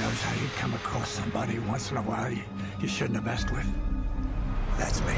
knows how you come across somebody once in a while you shouldn't have messed with. That's me.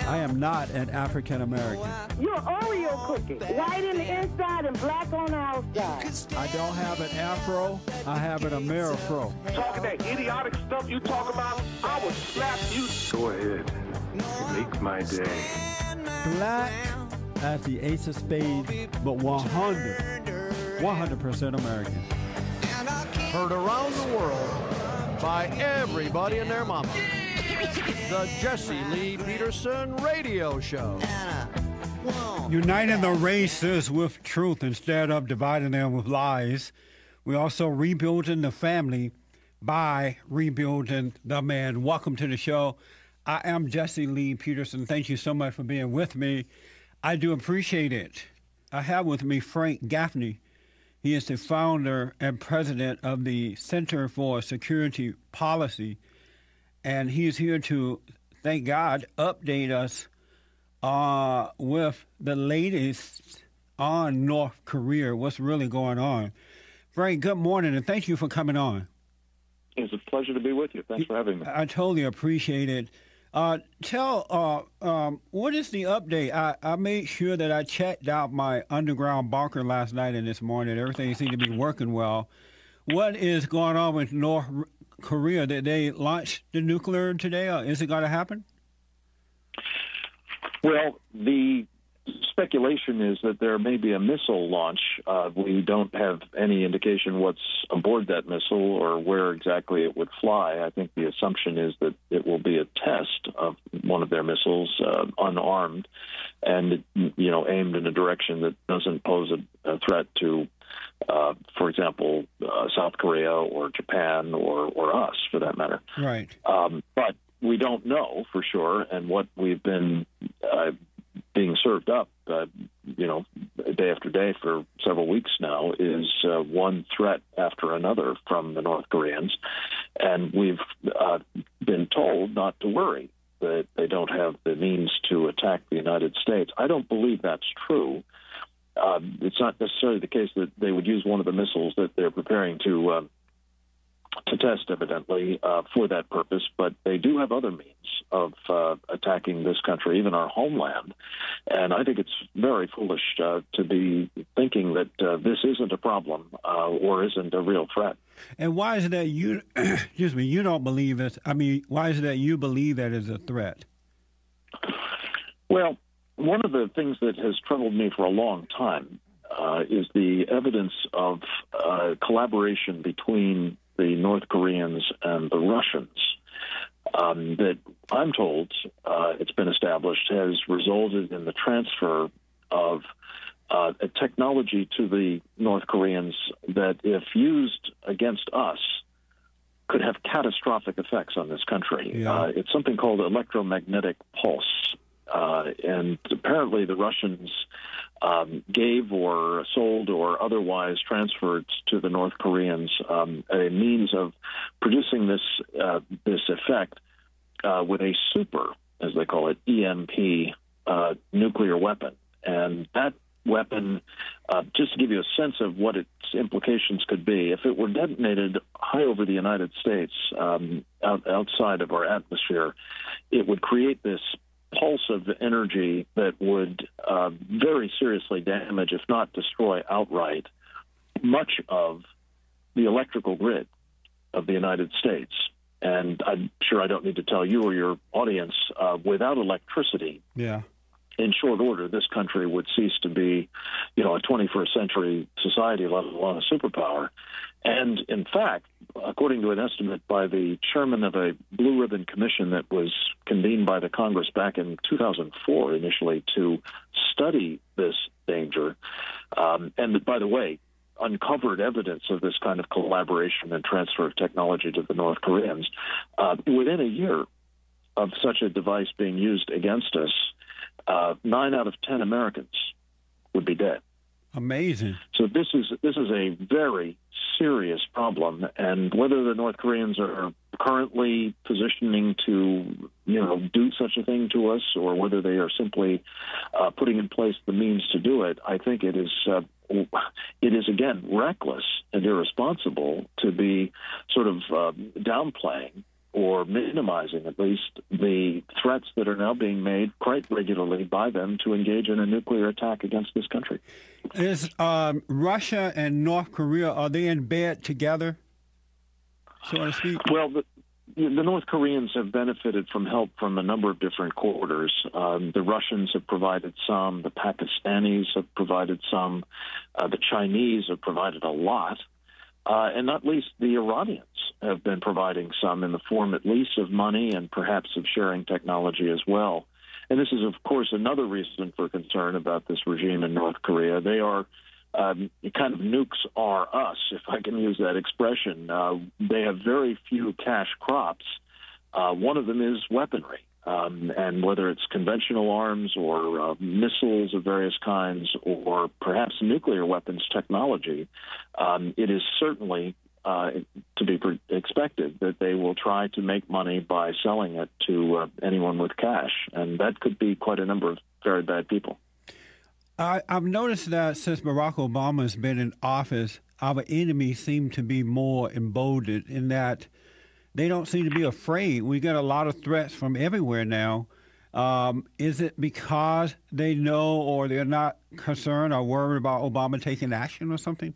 I am not an African American. You're an Oreo cookie, white in the inside and black on the outside. I don't have an afro, I have an Amerifro. Talking that idiotic stuff you talk about, I will slap you. Go ahead. Make my day. Black as the ace of spades, but 100% American. Heard around the world by everybody and their mama. The Jesse Lee Peterson Radio Show. Uniting the races with truth instead of dividing them with lies. We're also rebuilding the family by rebuilding the man. Welcome to the show. I am Jesse Lee Peterson. Thank you so much for being with me. I do appreciate it. I have with me Frank Gaffney. He is the founder and president of the Center for Security Policy, and he is here to, thank God, update us with the latest on North Korea, what's really going on. Frank, good morning, and thank you for coming on. It's a pleasure to be with you. Thanks for having me. I totally appreciate it. What is the update? I made sure that I checked out my underground bunker last night and this morning. Everything seemed to be working well. What is going on with North Korea? Did they launch the nuclear today, or is it going to happen? Well, the speculation is that there may be a missile launch. We don't have any indication what's aboard that missile or where exactly it would fly. I think the assumption is that it will be a test of one of their missiles, unarmed, and aimed in a direction that doesn't pose a threat to, for example, South Korea or Japan or us, for that matter. Right. But we don't know for sure, and what we've been being served up, day after day for several weeks now is one threat after another from the North Koreans. And we've been told not to worry, that they don't have the means to attack the United States. I don't believe that's true. It's not necessarily the case that they would use one of the missiles that they're preparing to test, evidently, for that purpose, but they do have other means of attacking this country, even our homeland. And I think it's very foolish to be thinking that this isn't a problem or isn't a real threat. And why is it that you, you don't believe it? I mean, why is it that you believe that is a threat? Well, one of the things that has troubled me for a long time is the evidence of collaboration between the North Koreans and the Russians that I'm told it's been established has resulted in the transfer of a technology to the North Koreans that, if used against us, could have catastrophic effects on this country. Yeah. It's something called electromagnetic pulse. And apparently the Russians gave or sold or otherwise transferred to the North Koreans a means of producing this effect with a super, as they call it, EMP nuclear weapon. And that weapon, just to give you a sense of what its implications could be, if it were detonated high over the United States, outside of our atmosphere, it would create this pulse of energy that would very seriously damage, if not destroy outright, much of the electrical grid of the United States. And I'm sure I don't need to tell you or your audience, without electricity, in short order, this country would cease to be, a 21st century society, let alone a superpower. And in fact, according to an estimate by the chairman of a Blue Ribbon Commission that was convened by the Congress back in 2004 initially to study this danger, and by the way, uncovered evidence of this kind of collaboration and transfer of technology to the North Koreans, within a year of such a device being used against us, 9 out of 10 Americans would be dead. Amazing. So this is a very serious problem, and whether the North Koreans are currently positioning to do such a thing to us, or whether they are simply putting in place the means to do it, I think it is again reckless and irresponsible to be sort of downplaying or minimizing at least the threats that are now being made quite regularly by them to engage in a nuclear attack against this country. Is Russia and North Korea, are they in bed together, so to speak? Well, the North Koreans have benefited from help from a number of different quarters. The Russians have provided some. The Pakistanis have provided some. The Chinese have provided a lot. And not least, the Iranians have been providing some in the form at least of money and perhaps of sharing technology as well. And this is, of course, another reason for concern about this regime in North Korea. They are kind of nukes are us, if I can use that expression. They have very few cash crops. One of them is weaponry. And whether it's conventional arms or missiles of various kinds or perhaps nuclear weapons technology, it is certainly to be expected that they will try to make money by selling it to anyone with cash. And that could be quite a number of very bad people. I've noticed that since Barack Obama has been in office, our enemies seem to be more emboldened in that they don't seem to be afraid. We get a lot of threats from everywhere now. Is it because they know or they're not concerned or worried about Obama taking action or something?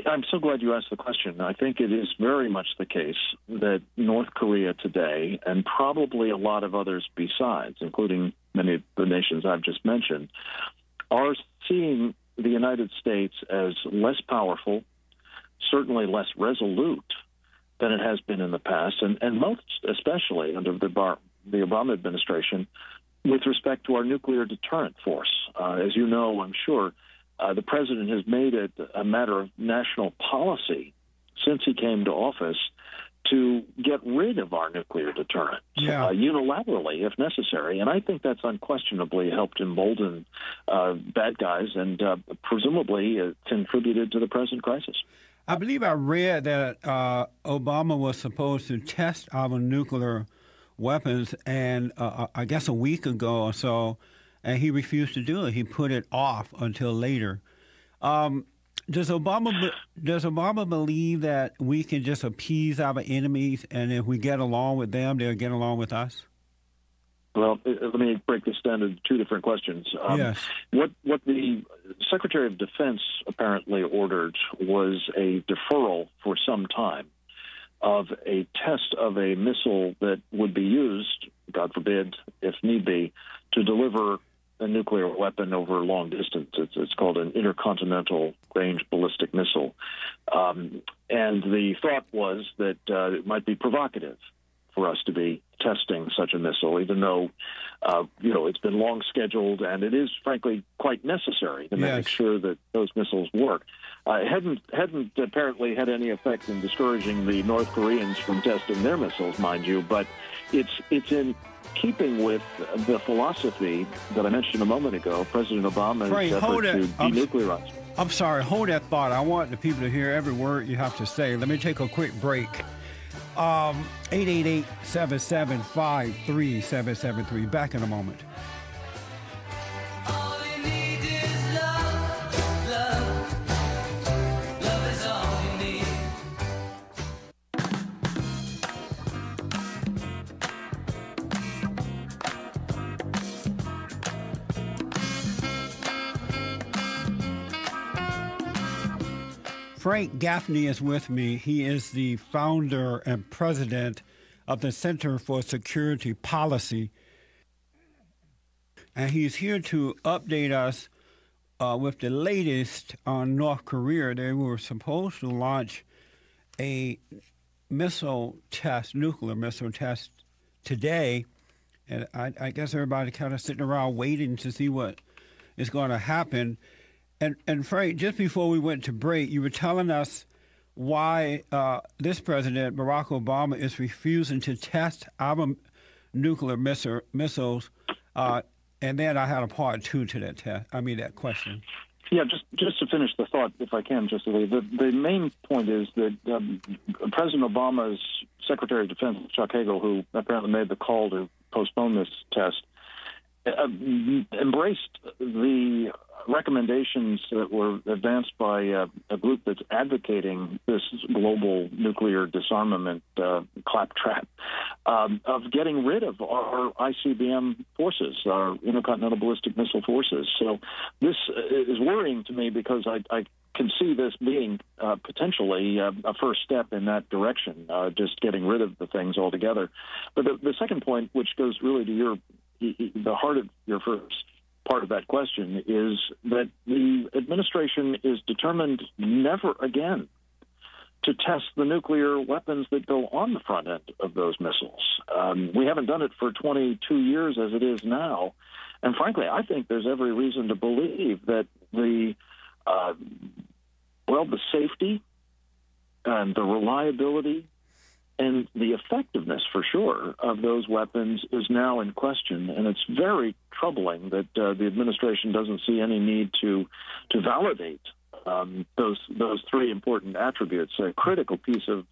I'm so glad you asked the question. I think it is very much the case that North Korea today, and probably a lot of others besides, including many of the nations I've just mentioned, are seeing the United States as less powerful, certainly less resolute than it has been in the past, and most especially under the Obama administration with respect to our nuclear deterrent force. As you know, I'm sure, the president has made it a matter of national policy since he came to office to get rid of our nuclear deterrent unilaterally, if necessary. And I think that's unquestionably helped embolden bad guys and presumably contributed to the present crisis. I believe I read that Obama was supposed to test our nuclear weapons, and I guess a week ago or so, and he refused to do it. He put it off until later. Does Obama believe that we can just appease our enemies, and if we get along with them, they'll get along with us? Well, let me break this down into two different questions. Yes. What the Secretary of Defense apparently ordered was a deferral for some time of a test of a missile that would be used, God forbid, if need be, to deliver a nuclear weapon over long distance. It's called an intercontinental range ballistic missile. And the thought was that it might be provocative for us to be testing such a missile, even though, it's been long scheduled and it is, frankly, quite necessary to make sure that those missiles work. It hadn't apparently had any effect in discouraging the North Koreans from testing their missiles, mind you, but it's in keeping with the philosophy that I mentioned a moment ago, President Obama's effort to denuclearize. I'm sorry, hold that thought. I want the people to hear every word you have to say. Let me take a quick break. 888-775-3773. Back in a moment. Frank Gaffney is with me. He is the founder and president of the Center for Security Policy. And he's here to update us with the latest on North Korea. They were supposed to launch a nuclear missile test today. And I guess everybody kind of sitting around waiting to see what is going to happen. And Frank, just before we went to break, you were telling us why this president, Barack Obama, is refusing to test our nuclear missiles. And then I had a part two to that question. Yeah, just to finish the thought, if I can, the main point is that President Obama's Secretary of Defense Chuck Hagel, who apparently made the call to postpone this test, embraced the recommendations that were advanced by a group that's advocating this global nuclear disarmament claptrap of getting rid of our ICBM forces, our intercontinental ballistic missile forces. So this is worrying to me because I can see this being potentially a first step in that direction, just getting rid of the things altogether. But the second point, which goes really to the heart of your first part of that question, is that the administration is determined never again to test the nuclear weapons that go on the front end of those missiles. We haven't done it for 22 years as it is now. And frankly, I think there's every reason to believe that the safety and the reliability and the effectiveness, for sure, of those weapons is now in question, and it's very troubling that the administration doesn't see any need to validate those three important attributes, a critical piece of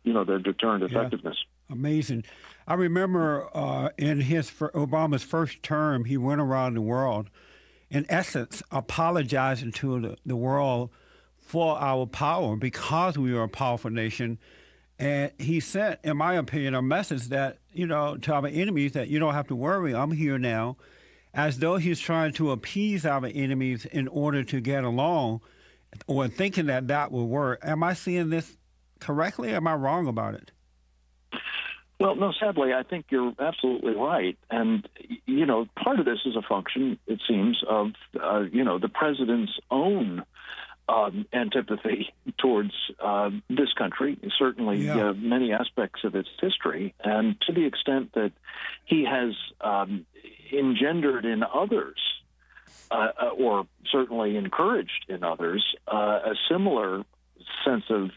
their deterrent effectiveness. Amazing. I remember in Obama's first term, he went around the world, in essence, apologizing to the world for our power because we are a powerful nation. And he sent, in my opinion, a message that, to our enemies that you don't have to worry, I'm here now, as though he's trying to appease our enemies in order to get along or thinking that will work. Am I seeing this correctly? Am I wrong about it? Well, no, sadly, I think you're absolutely right. And, part of this is a function, it seems, of, the president's own antipathy towards this country, certainly many aspects of its history, and to the extent that he has engendered in others, or certainly encouraged in others, a similar sense of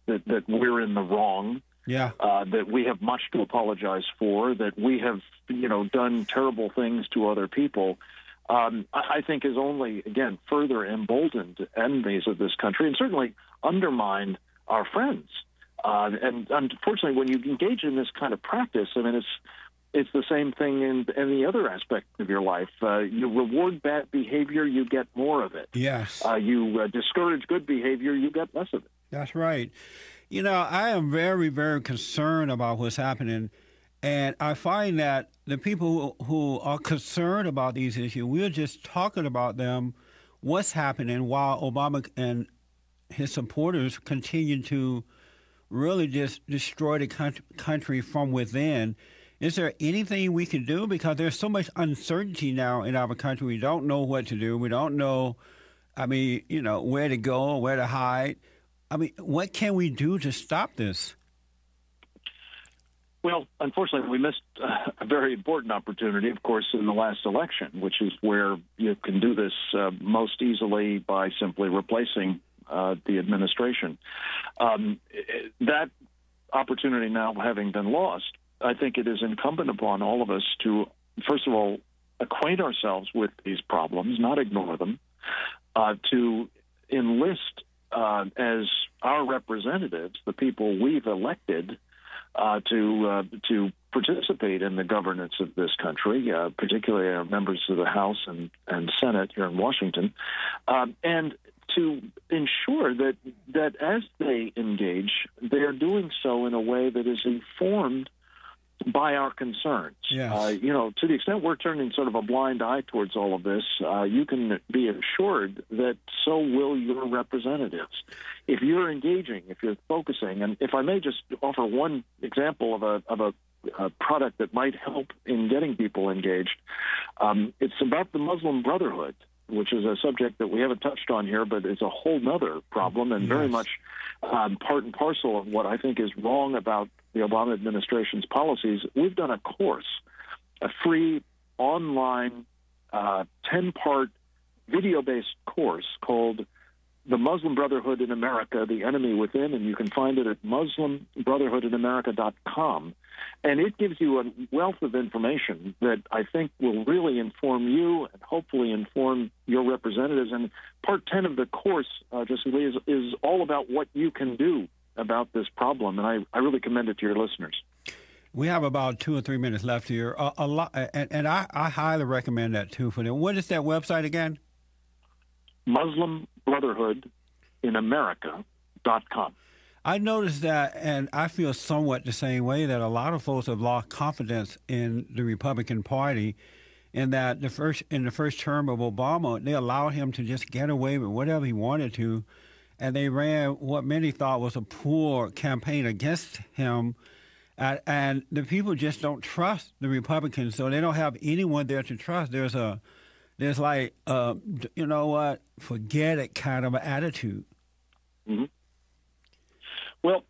that we're in the wrong, that we have much to apologize for, that we have, done terrible things to other people. I think is only, again, further emboldened enemies of this country and certainly undermined our friends. And unfortunately, when you engage in this kind of practice, I mean, it's the same thing in any other aspect of your life. You reward bad behavior, you get more of it. Yes. You discourage good behavior, you get less of it. That's right. I am very, very concerned about what's happening. And I find that the people who are concerned about these issues, we're just talking about them, what's happening, while Obama and his supporters continue to really just destroy the country from within. Is there anything we can do? Because there's so much uncertainty now in our country. We don't know what to do. We don't know, where to go, where to hide. What can we do to stop this? Well, unfortunately, we missed a very important opportunity, of course, in the last election, which is where you can do this most easily by simply replacing the administration. That opportunity now having been lost, I think it is incumbent upon all of us to, first of all, acquaint ourselves with these problems, not ignore them, to enlist as our representatives, the people we've elected, to participate in the governance of this country, particularly our members of the House and Senate here in Washington, and to ensure that as they engage, they're doing so in a way that is informed by our concerns. Yes. To the extent we're turning sort of a blind eye towards all of this, you can be assured that so will your representatives. If you're engaging, if you're focusing, and if I may just offer one example of a product that might help in getting people engaged, it's about the Muslim Brotherhood, which is a subject that we haven't touched on here, but it's a whole nother problem and very much part and parcel of what I think is wrong about the Obama administration's policies. We've done a course, a free online 10-part video-based course called The Muslim Brotherhood in America, The Enemy Within, and you can find it at MuslimBrotherhoodInAmerica.com. And it gives you a wealth of information that I think will really inform you and hopefully inform your representatives. And part 10 of the course, Jesse Lee, is all about what you can do about this problem, and I really commend it to your listeners. We have about 2 or 3 minutes left here. A lot, and I highly recommend that too for them. What is that website again? Muslim Brotherhood in America.com. I noticed that, and I feel somewhat the same way, that a lot of folks have lost confidence in the Republican Party, in that in the first term of Obama, they allowed him to just get away with whatever he wanted to, and they ran what many thought was a poor campaign against him. And the people just don't trust the Republicans, so they don't have anyone there to trust. There's like, you know what, forget it kind of an attitude. Mm-hmm. Well,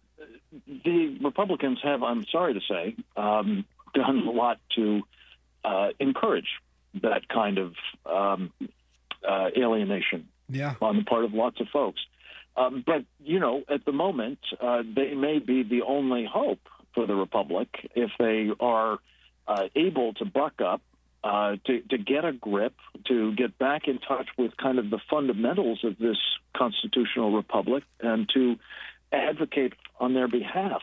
the Republicans have, I'm sorry to say, done a lot to encourage that kind of alienation on the part of lots of folks. But, you know, at the moment, they may be the only hope for the Republic if they are able to buck up, to get a grip, to get back in touch with kind of the fundamentals of this constitutional republic, and to advocate on their behalf.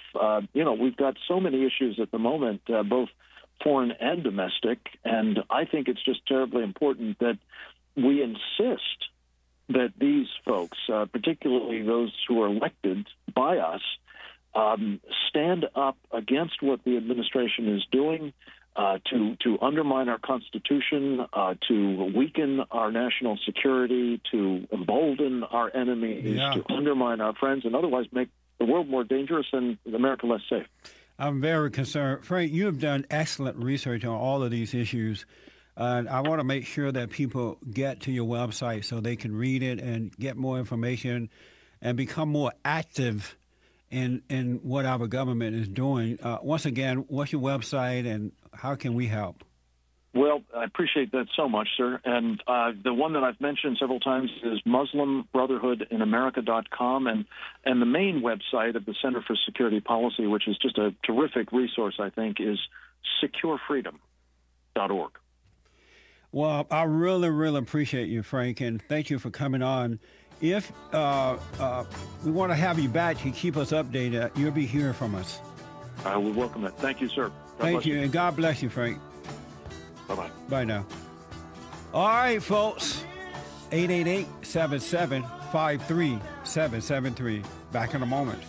You know, we've got so many issues at the moment, both foreign and domestic, and I think it's just terribly important that we insist that these folks, particularly those who are elected by us, stand up against what the administration is doing, to undermine our Constitution, to weaken our national security, to embolden our enemies, to undermine our friends, and otherwise make the world more dangerous and America less safe. I'm very concerned. Frank, you have done excellent research on all of these issues. And I want to make sure that people get to your website so they can read it and get more information and become more active in what our government is doing. Once again, what's your website and how can we help? Well, I appreciate that so much, sir. And the one that I've mentioned several times is MuslimBrotherhoodInAmerica.com. And the main website of the Center for Security Policy, which is just a terrific resource, I think, is SecureFreedom.org. Well, I really, really appreciate you, Frank, and thank you for coming on. If we want to have you back to keep us updated, you'll be hearing from us. I will welcome it. Thank you, sir. Thank you, and God bless you, Frank. Bye-bye. Bye now. All right, folks. 888-7753-773. Back in a moment.